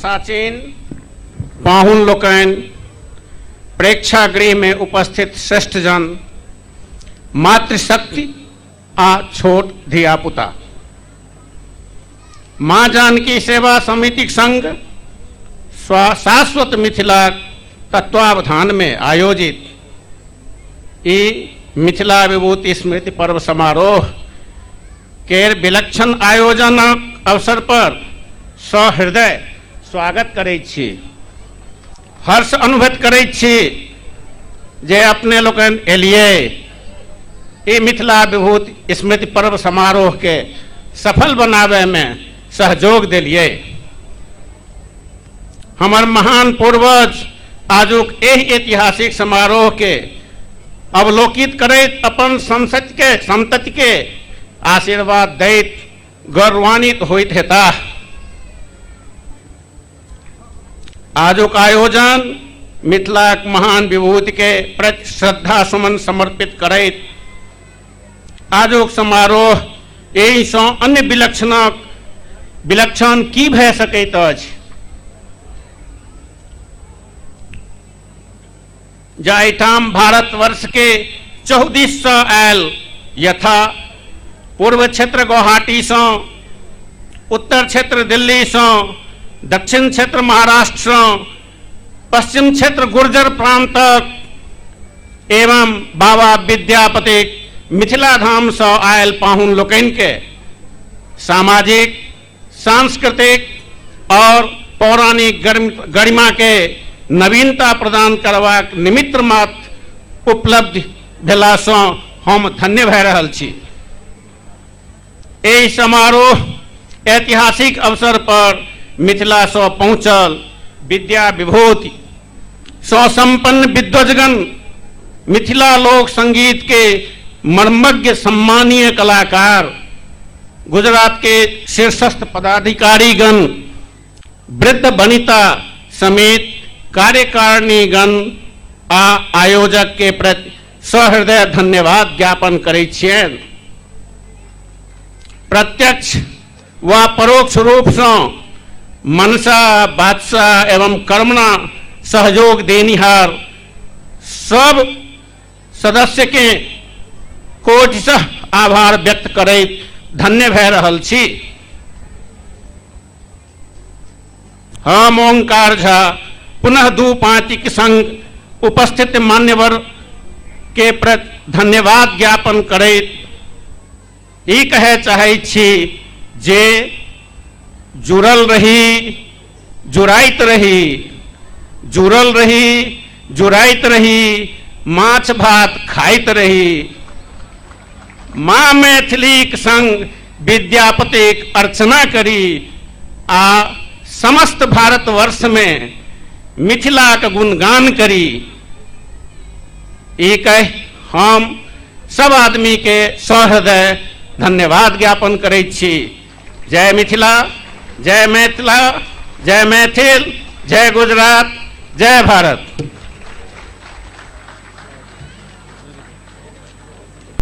प्राचीन पाहुन लोकन, प्रेक्षागृह में उपस्थित श्रेष्ठ जन, मातृशक्ति आ छोट धिया पुता, माँ जानकी सेवा समिति संघ शाश्वत मिथिला तत्वावधान में आयोजित ई मिथिला विभूति स्मृति पर्व समारोह के विलक्षण आयोजन अवसर पर सहृदय स्वागत करै छी। हर्ष अनुभूत करै छी जे अपने लोगन एलिए ई मिथिला विभूति स्मृति पर्व समारोह के सफल बनावे में सहयोग दिलिए। हमार महान पूर्वज आजुक एहि ऐतिहासिक समारोह के अवलोकित करैत अपन संतति के आशीर्वाद दैत गौरवान्वित होइत हेता। आजुक आयोजन मिथिला महान विभूति के प्रति श्रद्धा सुमन समर्पित करैत आजुक समारोह एहि सँ अन्य विलक्षण की भए सकैत अछि। जाहिठाम भारतवर्ष के चौदिस सँ आयल यथा पूर्व क्षेत्र गुवाहाटी सँ, उत्तर क्षेत्र दिल्ली सँ, दक्षिण क्षेत्र महाराष्ट्र सँ, पश्चिम क्षेत्र गुर्जर प्रांत तक एवं बाबा विद्यापति मिथिला धाम सँ आयल पाहुन लोकनि के सामाजिक, सांस्कृतिक और पौराणिक गरिमा के नवीनता प्रदान करबाक निमित्त मात्र उपलब्धि भेला सँ हम धन्य भए रहल छी। एहि समारोह ऐतिहासिक अवसर पर मिथिला सँ पहुँचल विद्या विभूति सँ संपन्न विद्वजगण, मिथिला लोक संगीत के मर्मज्ञ सम्मानीय कलाकार, गुजरात के शीर्षस्थ पदाधिकारीगण, वृद्ध वनिता समेत कार्यकारिणी गण आ आयोजक के प्रति सहृदय धन्यवाद ज्ञापन करै छियनि। प्रत्यक्ष व परोक्ष रूप से मनसा, बादशा एवं कर्मणा सहयोग देनिहार सब सदस्य के कोटिशः आभार व्यक्त करैत धन्य भए रहल छी। हम ओंकार झा पुनः दू पांतिक संग उपस्थित मान्यवर के प्रति धन्यवाद ज्ञापन करैत ई कहे चाहे छी जे जुड़ल रही, जुड़ाइत रही, जुड़ल रही, जुड़ाइत रही, माछ भात खाइत रही। माँ मैथिलीक संग विद्यापतिक अर्चना करी आ समस्त भारतवर्ष में मिथिलाक गुणगान करी। ई कह हम सब आदमी के सहृदय धन्यवाद ज्ञापन करै छी। जय मिथिला, जय मैथिला, जय मैथिल, जय गुजरात, जय भारत।